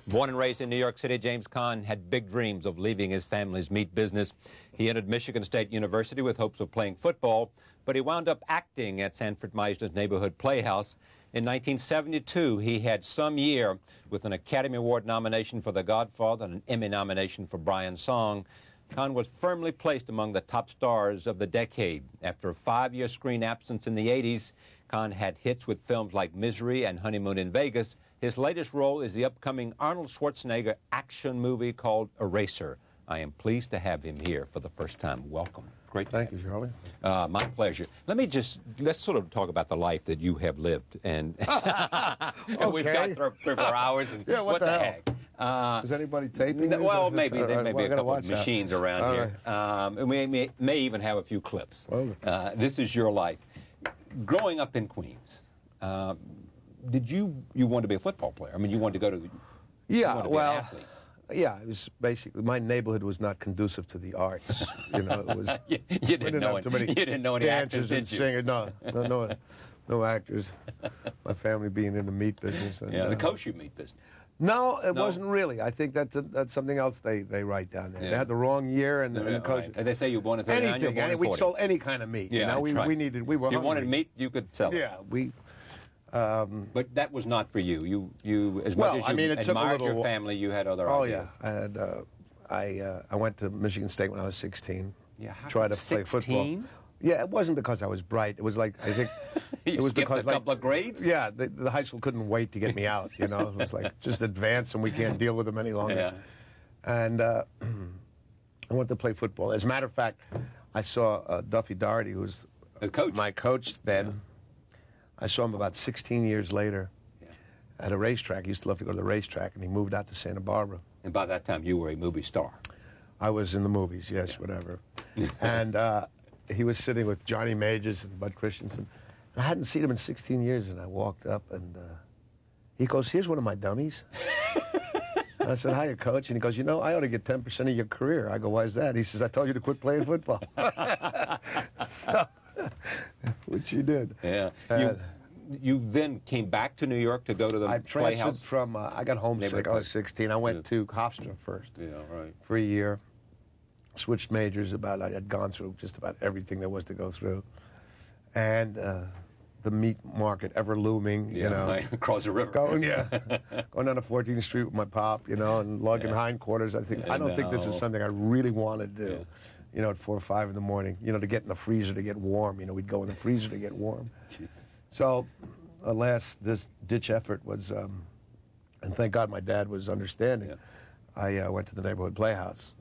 Born and raised in New York City, James Caan had big dreams of leaving his family's meat business. He entered Michigan State University with hopes of playing football, but he wound up acting at Sanford Meisner's neighborhood playhouse. In 1972, he had Some Year with an Academy Award nomination for The Godfather and an Emmy nomination for Brian's Song. Caan was firmly placed among the top stars of the decade. After a 5-year screen absence in the 80s, Caan had hits with films like Misery and Honeymoon in Vegas. His latest role is the upcoming Arnold Schwarzenegger action movie called Eraser. I am pleased to have him here for the first time. Welcome. Great. Thank you, Charlie. My pleasure. Let's sort of talk about the life that you have lived. And we've got 3 or 4 hours. And yeah, what the heck? Is anybody taping? Well, maybe there may be a couple of machines that around here. Right. And we may even have a few clips. Okay. This is your life. Growing up in Queens, did you want to be a football player? I mean, you wanted to go to yeah, well, an athlete. Yeah, it was basically, my neighborhood was not conducive to the arts. You know, it was. you didn't know any dancers actors, and singers. No actors. My family being in the meat business. And, the kosher meat business. No, it wasn't really. I think that's something else they write down there. Yeah. They had the wrong year and the kosher. Right. And they say you were born in 39, you were born in 40. We sold any kind of meat. Yeah, you know, we were you hungry. wanted meat, you could sell it. Yeah, but that was not for you. You as much as you admired your family, you had other ideas. Oh yeah, I went to Michigan State when I was 16. Yeah, how tried to play football. Yeah, it wasn't because I was bright. It was like, I think it was because a couple of grades. Yeah, the high school couldn't wait to get me out. You know, it was like just advance and we can't deal with them any longer. Yeah. And I wanted to play football. As a matter of fact, I saw Duffy Daugherty, who was my coach then. Yeah. I saw him about 16 years later at a racetrack. He used to love to go to the racetrack, and he moved out to Santa Barbara. And by that time, you were a movie star. I was in the movies, yes, whatever. And he was sitting with Johnny Majors and Bud Christensen. I hadn't seen him in 16 years, and I walked up, and he goes, "Here's one of my dummies." I said, "Hiya, coach." And he goes, "You know, I ought to get 10% of your career." I go, "Why is that?" He says, "I told you to quit playing football." So, which you did. Yeah. You then came back to New York to go to the Playhouse? I transferred from, I got homesick. I was 16. I went to Hofstra first for a year. Switched majors I had gone through just about everything there was to go through. And the meat market ever looming, you know. Right. Across the river. Going down to 14th Street with my pop, you know, and lugging hindquarters. I don't think this is something I really want to do. Yeah. You know, at 4 or 5 in the morning, you know, to get in the freezer to get warm. You know, we'd go in the freezer to get warm. Jesus. So, this ditch effort was, and thank God my dad was understanding. Yeah. I went to the neighborhood playhouse.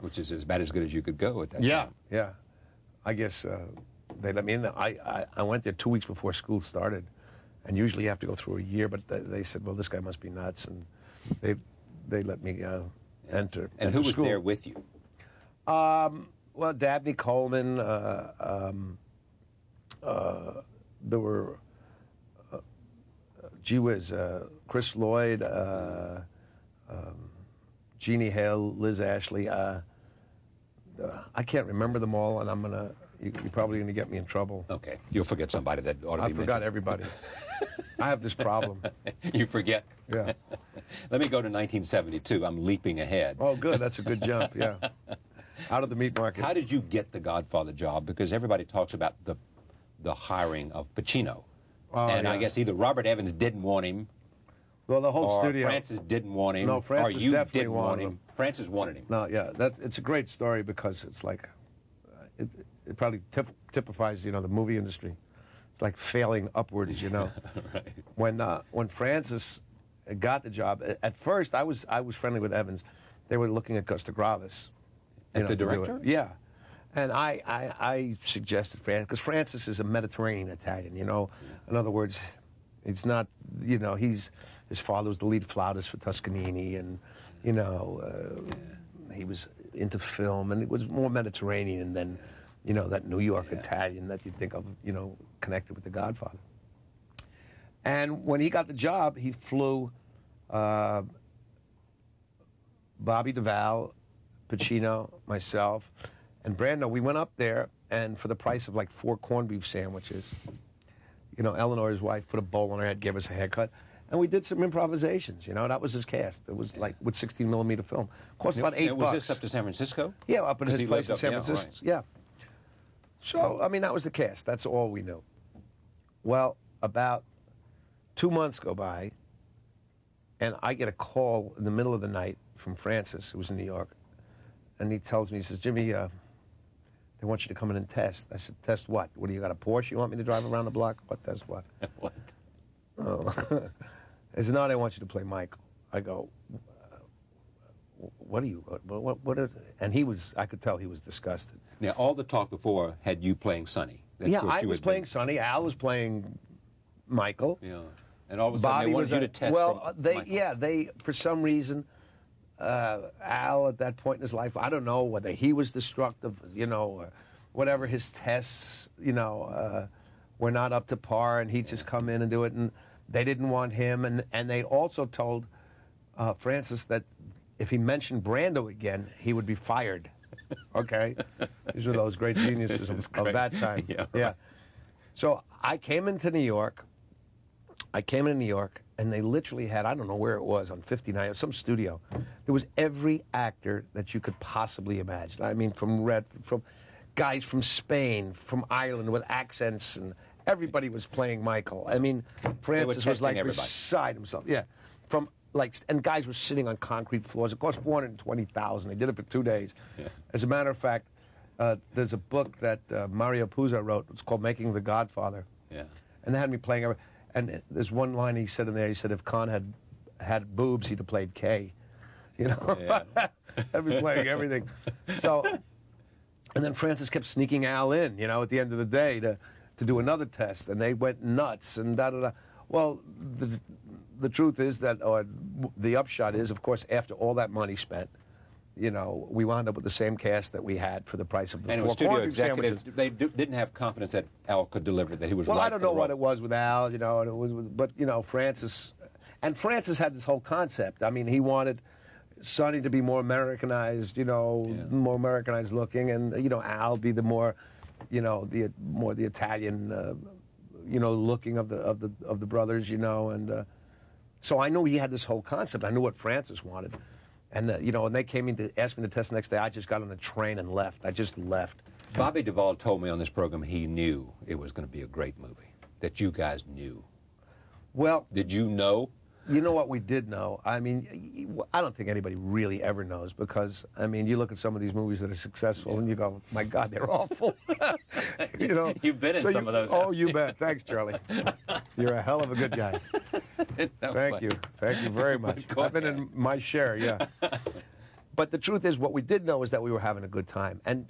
Which is about as good as you could go at that time. Yeah. I guess they let me in there. I went there 2 weeks before school started, and usually you have to go through a year, but they said, well, this guy must be nuts, and they let me enter. And who was school. there with you? Well, Dabney Coleman, there were, gee whiz, Chris Lloyd, Jeannie Hale, Liz Ashley. I can't remember them all, and you're probably going to get me in trouble. Okay. You'll forget somebody that ought to be mentioned. I forgot everybody. I have this problem. You forget? Yeah. Let me go to 1972. I'm leaping ahead. Oh, good. That's a good jump, yeah. Out of the meat market. How did you get the Godfather job? Because everybody talks about the hiring of Pacino. I guess either Robert Evans didn't want him, well, the whole studio. Francis didn't want him. No, Francis or you definitely didn't want him. Francis wanted him. No, yeah, it's a great story because it's like, it probably typifies, you know, the movie industry. It's like failing upwards, you know. Right. When Francis got the job, at first I was friendly with Evans. They were looking at Costa Gravis. As the director? Yeah. And I suggested Francis, because Francis is a Mediterranean Italian, you know. In other words, it's not, you know, his father was the lead flautist for Toscanini, and, you know, he was into film, and it was more Mediterranean than, you know, that New York Italian that you think of, you know, connected with The Godfather. And when he got the job, he flew Bobby Duvall, Pacino, myself, and Brando. We went up there, and for the price of like 4 corned beef sandwiches, you know, Eleanor, his wife, put a bowl on her head, gave us a haircut, And we did some improvisations, you know. That was his cast. It was like with 16mm film. Cost about $8. Was this up to San Francisco? Yeah, up at his place in San yeah, Francisco. right. Yeah. So, I mean, that was the cast. That's all we knew. Well, about 2 months go by, and I get a call in the middle of the night from Francis, who was in New York, and he tells me, he says, Jimmy, they want you to come in and test. I said, test what? What, do you got a Porsche you want me to drive around the block? What, test what? What? Oh. I said, no, they want you to play Michael. I go, what are you, what are, and he was, I could tell he was disgusted. Now, all the talk before had you playing Sonny. That's Yeah, what I you was had playing been. Sonny, Al was playing Michael. Yeah. And all of a sudden Bobby they wanted was you to test well, from they Michael. yeah, they for some reason, Al at that point in his life, I don't know whether he was destructive, you know, or whatever, his tests, you know, were not up to par, and he'd just come in and do it, and they didn't want him, and they also told Francis that if he mentioned Brando again, he would be fired. Okay, these were those great geniuses of that time. Yeah, Yeah. right. So I came into New York. And they literally had, I don't know where it was, on 59, some studio. There was every actor that you could possibly imagine. I mean, from guys from Spain, from Ireland with accents, and everybody was playing Michael. I mean, Francis was like everybody. beside himself. Yeah, and guys were sitting on concrete floors. It cost $420,000. They did it for 2 days. Yeah. As a matter of fact, there's a book that Mario Puzo wrote. It's called Making the Godfather. Yeah. And they had me playing and there's one line he said in there. He said, if Caan had boobs, he'd have played Kay. You know, Yeah. I'd be playing everything. So, and then Francis kept sneaking Al in, you know, at the end of the day to do another test, and they went nuts and da-da-da. Well, the truth is that, or the upshot is, of course, after all that money spent, you know, we wound up with the same cast that we had for the price of the And it four was studio quandary executives. sandwiches. They didn't have confidence that Al could deliver, that he was Well, right I don't for the know what role. it was with Al, you know, and it was, but you know, Francis had this whole concept. I mean, he wanted Sonny to be more Americanized, you know, Yeah. more Americanized looking, and you know, Al be the more, you know, the Italian, you know, looking of the brothers, you know, and so I knew he had this whole concept. I knew what Francis wanted. And, you know, when they came in to ask me to test the next day, I just got on a train and left. I just left. Bobby Duvall told me on this program he knew it was going to be a great movie, that you guys knew. Well, Did you know? you know what we did know? I mean, I don't think anybody really ever knows because, I mean, you look at some of these movies that are successful and you go, my God, they're awful. You know? You've been in some of those. Oh, you bet. Thanks, Charlie. You're a hell of a good guy. No, Thank you. Thank you very much. I've been in my share, yeah. But the truth is, what we did know is that we were having a good time. And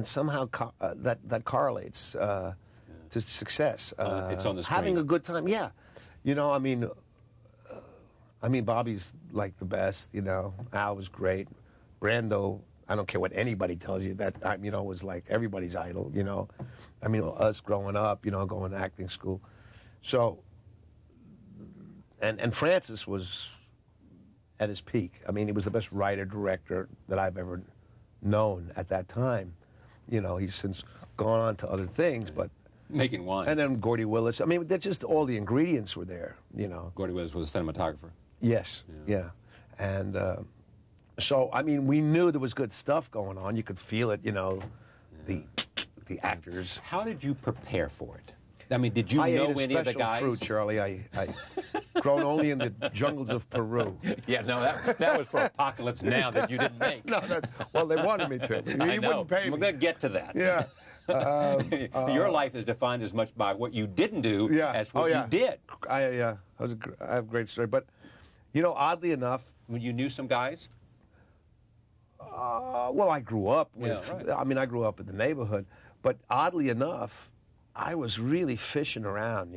somehow that correlates to success. It's on the screen. Having a good time, yeah. You know, I mean, Bobby's like the best. You know, Al was great. Brando, I don't care what anybody tells you, that time, you know, was like everybody's idol. You know, I mean, us growing up, you know, going to acting school. So, and Francis was at his peak. I mean, he was the best writer director that I've ever known at that time. You know, he's since gone on to other things, but. Making wine. And then Gordy Willis. I mean, they're just all the ingredients were there, you know. Gordy Willis was a cinematographer. Yes, yeah. And so, I mean, we knew there was good stuff going on. You could feel it, you know, the actors. How did you prepare for it? I mean, did you I know ate a any of the special guys? fruit, Charlie. I grown only in the jungles of Peru. Yeah, no, that was for Apocalypse Now that you didn't make. No, well, they wanted me to. I He know. wouldn't pay me. We're going to get to that. Yeah. Your life is defined as much by what you didn't do as what you did. I have a great story. But, you know, oddly enough, When you knew some guys? well, I grew up with, Yeah, right. I mean, I grew up in the neighborhood, but oddly enough, I was really fishing around,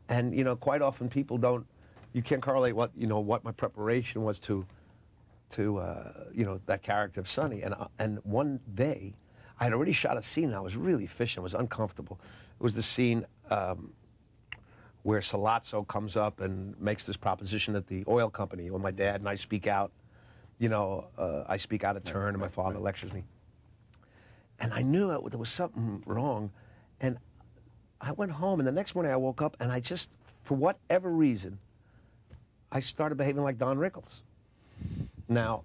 and, you know, quite often people you can't correlate what my preparation was to you know, that character of Sonny, and one day, I had already shot a scene, and I was really fishing, it was uncomfortable. It was the scene where Sollozzo comes up and makes this proposition at the oil company, when my dad and I speak out. You know, I speak out of turn, and my father lectures me. And I knew there was something wrong, and I went home, and the next morning I woke up, and I just, for whatever reason, I started behaving like Don Rickles. Now,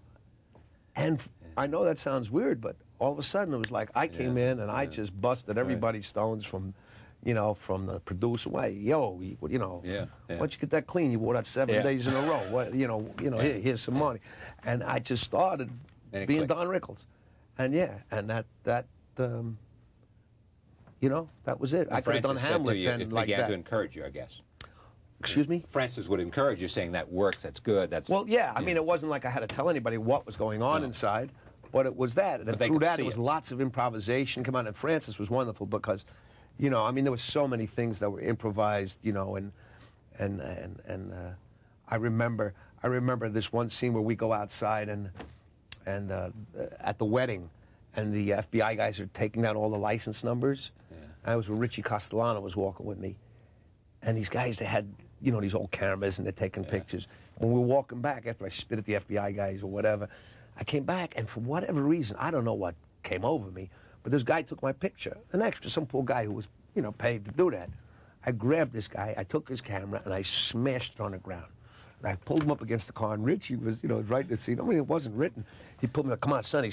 and I know that sounds weird, but all of a sudden it was like I came in and I just busted everybody's stones from, you know, from the producer. Why, yo, you know, why don't you get that clean? You wore that 7 days in a row. What, you know, here's some money, and I just started being Don Rickles, and you know, that was it. And I could have done Hamlet then like that. Began to encourage you, I guess. Excuse me? Francis would encourage you, saying that works, that's good, that's... Well, yeah, I mean, it wasn't like I had to tell anybody what was going on inside, but it was that. And through that, it was lots of improvisation. Come on, and Francis was wonderful because, you know, I mean, there were so many things that were improvised, you know, and I remember this one scene where we go outside and at the wedding, and the FBI guys are taking down all the license numbers. I was with Richie Castellano was walking with me, and these guys, they had, you know, these old cameras, and they're taking pictures. When we were walking back, after I spit at the FBI guys or whatever, I came back, and for whatever reason, I don't know what came over me, but this guy took my picture, an extra, some poor guy who was, you know, paid to do that. I grabbed this guy, I took his camera, and I smashed it on the ground. And I pulled him up against the car, and Richie was, you know, right in the scene. I mean, it wasn't written. He pulled me like, come on, Sonny.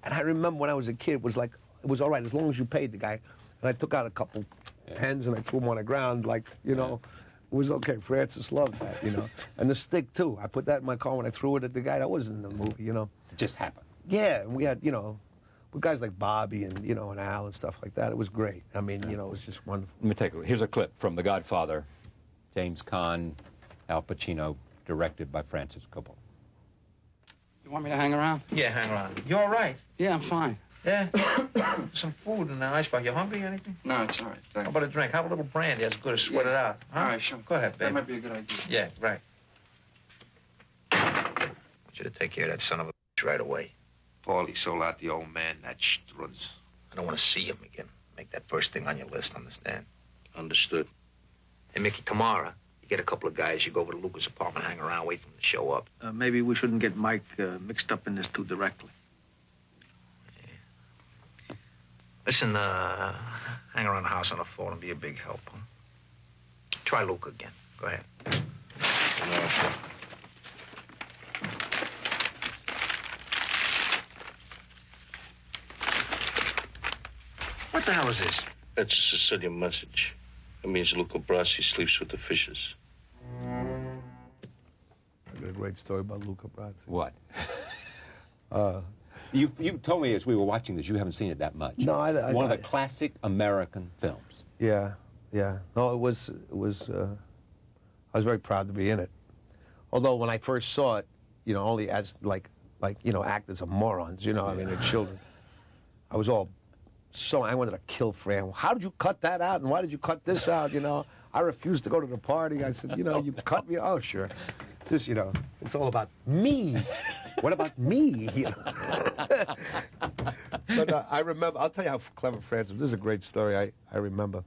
And I remember when I was a kid, it was like, it was all right as long as you paid the guy. And I took out a couple pens and I threw them on the ground, like, you know, it was okay. Francis loved that, you know. And the stick, too. I put that in my car when I threw it at the guy. That wasn't in the movie, you know. It just happened. Yeah, and we had, you know, with guys like Bobby and, you know, and Al and stuff like that. It was great. I mean, you know, it was just wonderful. Let me take a look. Here's a clip from The Godfather, James Caan, Al Pacino, directed by Francis Coppola. You want me to hang around? Yeah, hang around. You all right? Yeah, I'm fine. Yeah? Some food in the icebox. You hungry or anything? No, it's all right. Thanks. How about a drink? Have a little brandy. That's good to sweat it out. Huh? All right, sure. Go ahead, baby. That might be a good idea. Yeah, right. I want you to take care of that son of a bitch right away. Paulie sold out the old man, that Strutz. I don't want to see him again. Make that first thing on your list, understand? Understood. Hey, Mickey, tomorrow, you get a couple of guys, you go over to Luca's apartment, hang around, wait for him to show up. Maybe we shouldn't get Mike mixed up in this too directly. Yeah. Listen, hang around the house on the phone and be a big help, huh? Try Luca again. Go ahead. No. What the hell is this? That's a Sicilian message. It means Luca Brasi sleeps with the fishes. I got a great story about Luca Brasi. What? You told me as we were watching this, you haven't seen it that much. No, One of the classic American films. Yeah. No, it was. I was very proud to be in it. Although when I first saw it, you know, only as like you know, actors are morons. You know, I mean, they're children. I was all. So I wanted to kill Fran. How did you cut that out? And why did you cut this out? You know, I refused to go to the party. I said, you know, you cut me. Oh, sure. Just, you know, it's all about me. What about me? You know? But I remember, I'll tell you how clever Francis was. This is a great story. I remember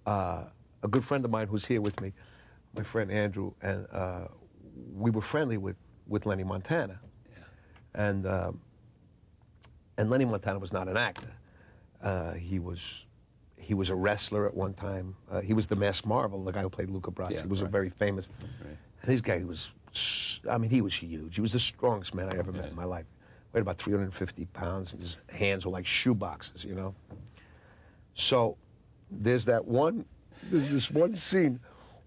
a good friend of mine who's here with me, my friend Andrew, and we were friendly with Lenny Montana. Yeah. And Lenny Montana was not an actor. He was a wrestler at one time. He was the Masked Marvel, the guy who played Luca Brasi. Yeah, he was a very famous. Right. And this guy was, I mean, he was huge. He was the strongest man I ever met in my life. Weighed about 350 pounds, and his hands were like shoe boxes, you know. So there's this one scene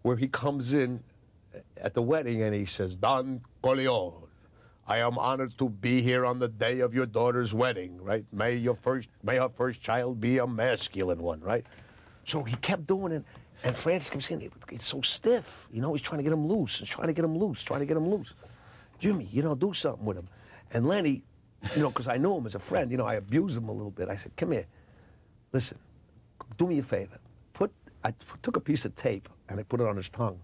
where he comes in at the wedding and he says, "Don Corleone, I am honored to be here on the day of your daughter's wedding," right? May her first child be a masculine one, right? So he kept doing it, and Francis comes in. It's so stiff, you know. He's trying to get him loose. Jimmy, you know, do something with him. And Lenny, you know, because I knew him as a friend, you know, I abused him a little bit. I said, "Come here, listen, do me a favor. I took a piece of tape and I put it on his tongue."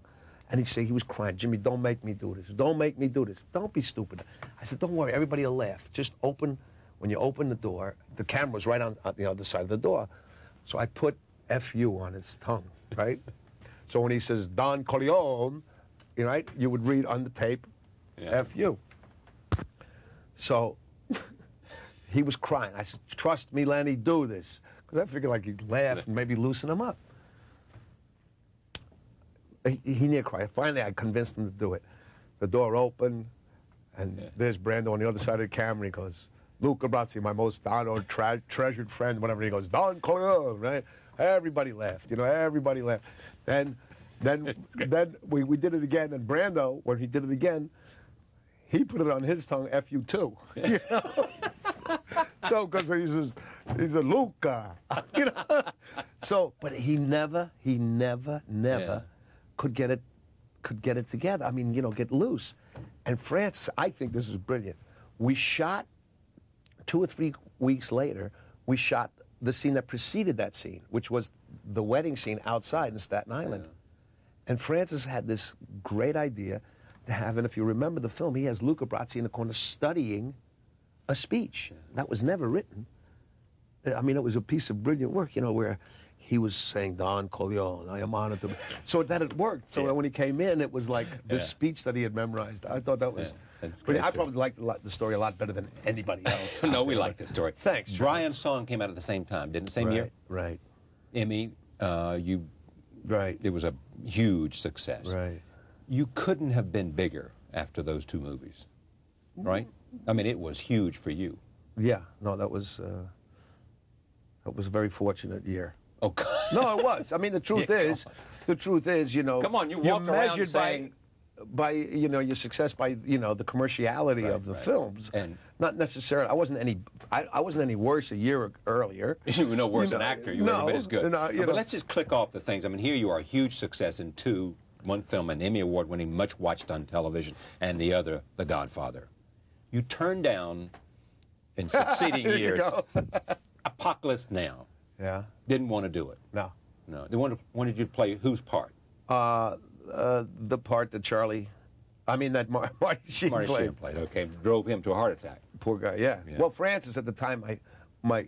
And he'd say, he was crying, "Jimmy, don't make me do this. Don't make me do this. Don't be stupid." I said, "Don't worry, everybody will laugh. Just when you open the door, the camera's right on the other side of the door." So I put F-U on his tongue, right? So when he says, "Don Corleone," you know, right, you would read on the tape, F-U. So he was crying. I said, "Trust me, Lenny, do this." because I figured like he'd laugh and maybe loosen him up. He near cried. Finally, I convinced him to do it. The door opened, and there's Brando on the other side of the camera. He goes, Luca Brasi, my most honored, treasured friend, whatever. He goes, Don Corleone, right? Everybody laughed, everybody laughed. Then we did it again, and Brando, when he did it again, he put it on his tongue, F you too. So, because he's a Luca, So, but he never could get it together. I mean, get loose. And Francis, I think this was brilliant. We shot 2 or 3 weeks later. We shot the scene that preceded that scene, which was the wedding scene outside in Staten Island. Yeah. And Francis had this great idea to have, and if you remember the film, he has Luca Brasi in the corner studying a speech that was never written. I mean, it was a piece of brilliant work, where he was saying, Don Corleone, I am honored to be. So that it worked. So when he came in, it was like this speech that he had memorized. I thought that was... I probably liked the story a lot better than anybody else. No, we like the story. Thanks, Charlie. Brian's song came out at the same time, didn't it? Same year? Right. Emmy, Right. It was a huge success. Right. You couldn't have been bigger after those 2 movies, right? I mean, it was huge for you. Yeah. No, that was a very fortunate year. Oh, God. No, it was. I mean, the truth is, Come on, you walked around measured saying... by your success by the commerciality of the films, and not necessarily. I wasn't any worse a year earlier. You were no worse an actor. You were every bit as good. But let's just click off the things. I mean, here you are, a huge success in 2, one film, an Emmy Award winning, much watched on television, and the other, The Godfather. You turned down in succeeding years Apocalypse Now. Yeah. Didn't want to do it. No. They wanted you to play whose part? The part that Marty Sheen played. Okay, drove him to a heart attack. Poor guy, yeah. Well, Francis, at the time, my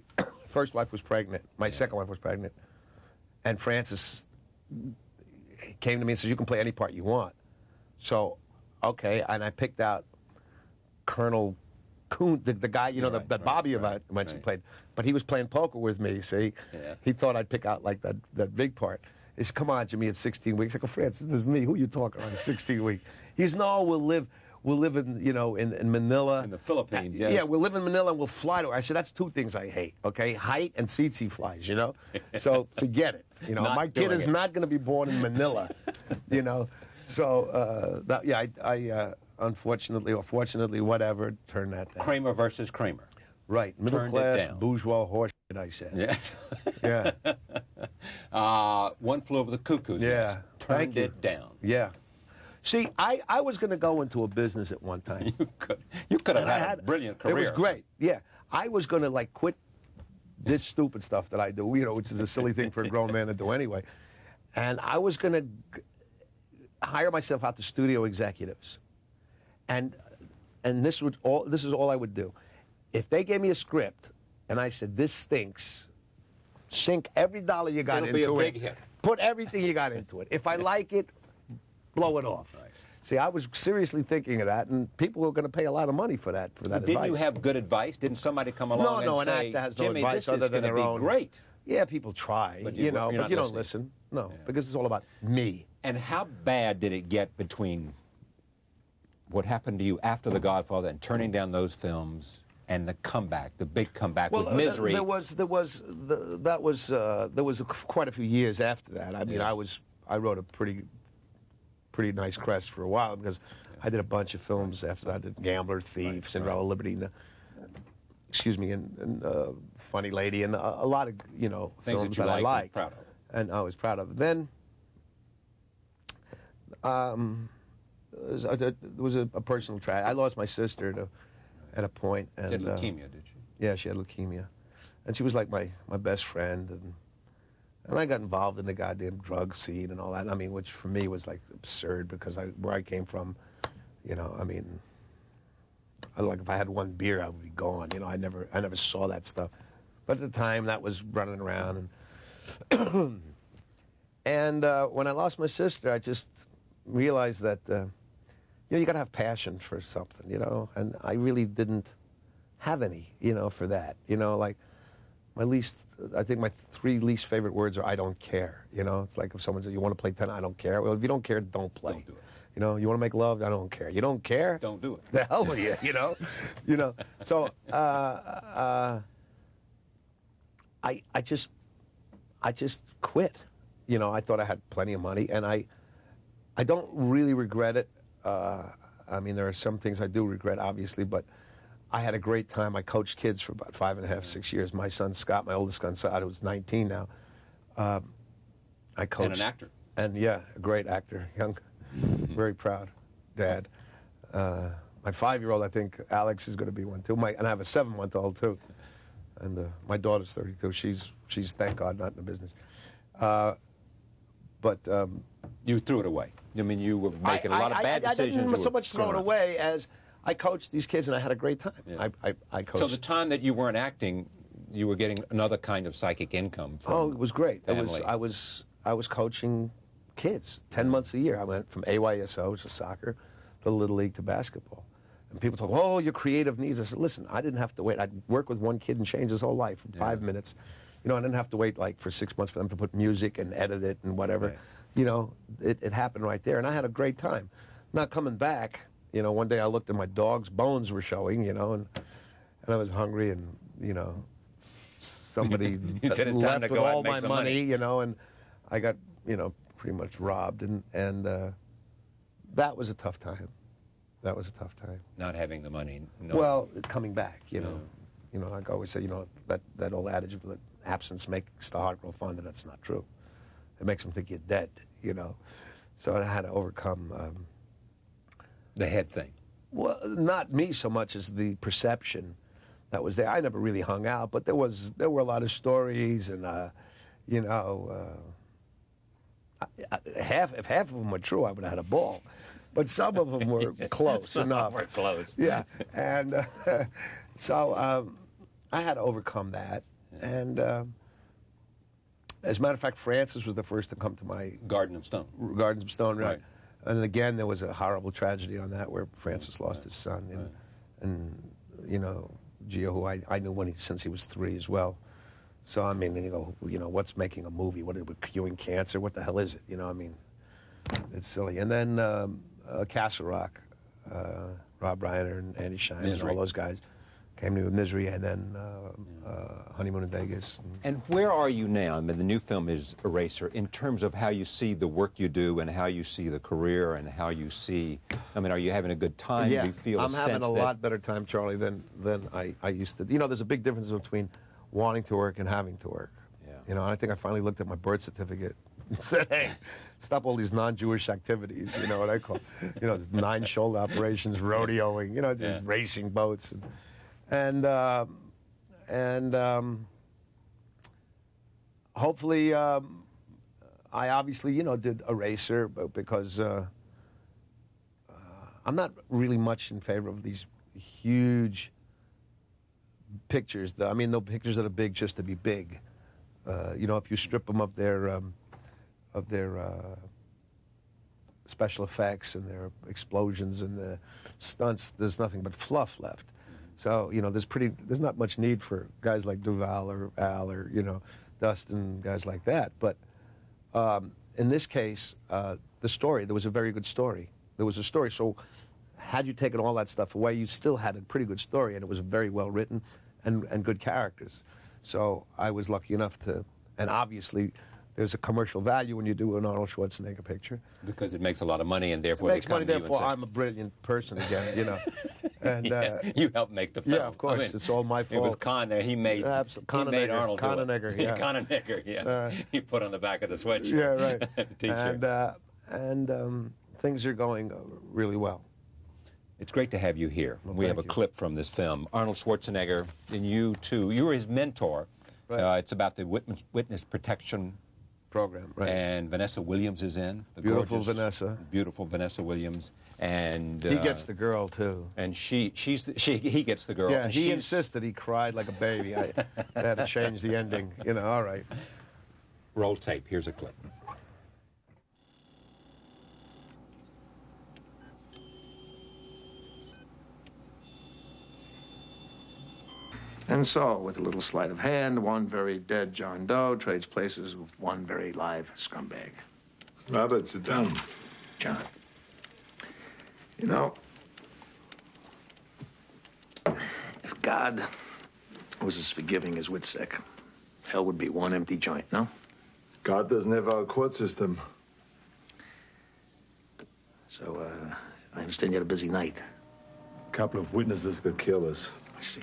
first wife was pregnant. My second wife was pregnant. And Francis came to me and said, you can play any part you want. So, okay, and I picked out Colonel Caan, the guy, that Bobby eventually played. But he was playing poker with me, see? Yeah. He thought I'd pick out, like, that big part. He said, come on, Jimmy, it's 16 weeks. I go, Francis, this is me. Who are you talking about? 16 weeks. He says, no, we'll live in Manila. In the Philippines, yes. Yeah, we'll live in Manila and we'll fly to it. I said, that's 2 things I hate, okay? Height and tsetse flies, So forget it. My kid is not going to be born in Manila, So, I unfortunately or fortunately, whatever, turned that down. Kramer versus Kramer. Right. Middle class, bourgeois horse shit, I said. Yeah. Yeah. One Flew Over the Cuckoo's Nest. Turned it down. Yeah. See, I was going to go into a business at one time. You could have had a brilliant career. It was great. Yeah. I was going to, quit this stupid stuff that I do, which is a silly thing for a grown man to do anyway. And I was going to hire myself out to studio executives. And this is all I would do. If they gave me a script and I said, this stinks, sink every dollar you got into it. It'll be a big hit. Put everything you got into it. If I like it, blow it off. Right. See, I was seriously thinking of that, and people were going to pay a lot of money for that advice. Didn't you have good advice? Didn't somebody come along and say, an actor has no Jimmy, advice this other is than going to their be own. great? Yeah, people try, but but you don't listen. No, because it's all about me. And how bad did it get between what happened to you after The Godfather and turning down those films and the comeback, the big comeback with Misery? There was quite a few years after that. I mean, I wrote a pretty nice crest for a while because I did a bunch of films after that. I did Gambler, Thief, Cinderella, Liberty, and Funny Lady, and a lot of things films that I liked, proud of. and I was proud of. Then there was a personal tragedy. I lost my sister at a point. And, she had leukemia, did she? Yeah, she had leukemia, and she was like my best friend, and I got involved in the goddamn drug scene and all that. I mean, which for me was like absurd because where I came from, I mean, like if I had one beer, I would be gone. I never saw that stuff. But at the time, that was running around, and and when I lost my sister, I just realized that you got to have passion for something, and I really didn't have any, for that, like I think my 3 least favorite words are "I don't care." You know, it's like if someone says, "You want to play tennis?" I don't care. Well, if you don't care, don't play. Don't do it. You know, you want to make love? I don't care. You don't care? Don't do it. The hell with you. You know. So I just quit. You know, I thought I had plenty of money, and I don't really regret it. I mean, there are some things I do regret, obviously, but I had a great time. I coached kids for about 5.5, 6 years. My son Scott, my oldest son Scott, who's 19 now. I coached. And an actor. And yeah, a great actor, young, very proud dad. My 5-year-old, I think Alex is going to be one too. And I have a 7-month-old too. And my daughter's 32. She's thank God not in the business. But you threw it away. I mean, you were making a lot of bad decisions. I didn't so much throw it away as I coached these kids and I had a great time. Yeah. I coached. So the time that you weren't acting, you were getting another kind of psychic income. From it was great. Family. I was coaching kids 10 months a year. I went from AYSO, which is soccer, to Little League to basketball. And people talk, "Oh, your creative needs." I said, "Listen, I didn't have to wait. I'd work with one kid and change his whole life in 5 minutes. You know, I didn't have to wait like for 6 months for them to put music and edit it and whatever. Right. You know, it happened right there, and I had a great time. Not coming back. You know, one day I looked and my dog's bones were showing. You know, and I was hungry, and you know, somebody said it's time left to with go out all and make my some money. money. You know, and I got pretty much robbed, and that was a tough time. That was a tough time. Not having the money. No. Well, coming back, you know, like I always say, that old adage that absence makes the heart grow fonder. That's not true. It makes them think you're dead, you know. So I had to overcome the head thing. Well, not me so much as the perception that was there. I never really hung out, but there were a lot of stories, and if half of them were true, I would have had a ball. But some of them were close enough. We're close. Yeah, and so I had to overcome that. And as a matter of fact, Francis was the first to come to my Garden of Stone. Gardens of Stone, right? Right. And again, there was a horrible tragedy on that where Francis lost his son, and you know, Gio, who I knew since he was 3 as well. So I mean, you know, what's making a movie? What are we curing cancer? What the hell is it? You know, I mean, it's silly. And then Castle Rock, Rob Reiner and Andy Scheinman and all those guys came to me with Misery, and then Honeymoon in Vegas. And where are you now? I mean, the new film is Eraser, in terms of how you see the work you do and how you see the career and how you see, I mean, are you having a good time? Yeah, Do you feel I'm having a that lot better time, Charlie, than I used to. You know, there's a big difference between wanting to work and having to work. Yeah. You know, I think I finally looked at my birth certificate and said, hey, stop all these non-Jewish activities, you know what I call, 9 shoulder operations, rodeoing, just racing boats. And hopefully, I obviously, did Eraser because I'm not really much in favor of these huge pictures. I mean, the pictures that are big just to be big. If you strip them of their special effects and their explosions and the stunts, there's nothing but fluff left. So, there's not much need for guys like Duval or Al or, Dustin, guys like that. But in this case, there was a very good story. There was a story. So had you taken all that stuff away, you still had a pretty good story, and it was very well written and good characters. So I was lucky enough to, and obviously there's a commercial value when you do an Arnold Schwarzenegger picture. Because it makes a lot of money, and therefore it makes they come money, to you therefore and say, I'm a brilliant person again, And you helped make the film. Yeah, of course. It's all my fault. It was Caan there. He made Arnold do it. Cononegger, yeah. Cononegger, yeah. He put on the back of the sweatshirt. Yeah, right. T-shirt. And things are going really well. It's great to have you here. Well, we have a thank you. clip from this film. Arnold Schwarzenegger, and you too. You were his mentor. Right. It's about the witness protection Program, right. And Vanessa Williams is in. The Beautiful gorgeous, Vanessa. Beautiful Vanessa Williams. And He gets the girl, too. And he gets the girl. Yeah, and he insisted. He cried like a baby. I had to change the ending. All right. Roll tape. Here's a clip. And so, with a little sleight of hand, one very dead John Doe trades places with one very live scumbag. Robert, sit down. John, you know, if God was as forgiving as Whitsick, hell would be one empty joint, no? God doesn't have our court system. So, I understand you had a busy night. A couple of witnesses got careless. I see.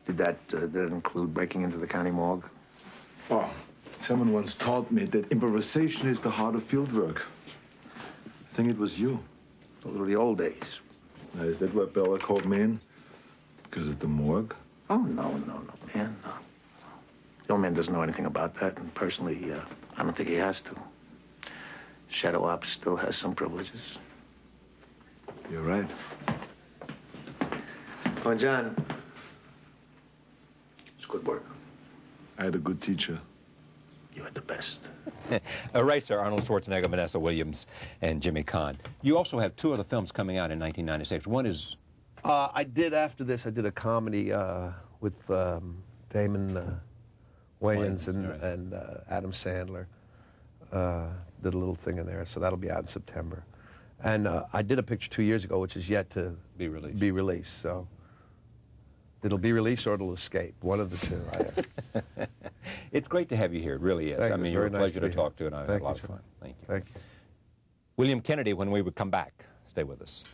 Did that include breaking into the county morgue? Oh, someone once taught me that improvisation is the heart of field work. I think it was you. Those were the old days. Now, is that why Bella called me in? Because of the morgue? Oh, no, man, no. The old man doesn't know anything about that, and personally, I don't think he has to. Shadow Ops still has some privileges. You're right. Oh, John, it's good work. I had a good teacher. You had the best. Eraser, Arnold Schwarzenegger, Vanessa Williams, and Jimmy Caan. You also have two other films coming out in 1996. One is... After this, I did a comedy with Damon Wayans and Adam Sandler. Did a little thing in there, so that'll be out in September. And I did a picture 2 years ago, which is yet to be released. So it'll be released or it'll escape. One of the two. It's great to have you here. It really is. Thank I you. mean, It's you're a very nice pleasure to to be talk here. to, and I had Thank a lot you, of fun. Thank you. Thank you. William Kennedy, when we would come back. Stay with us.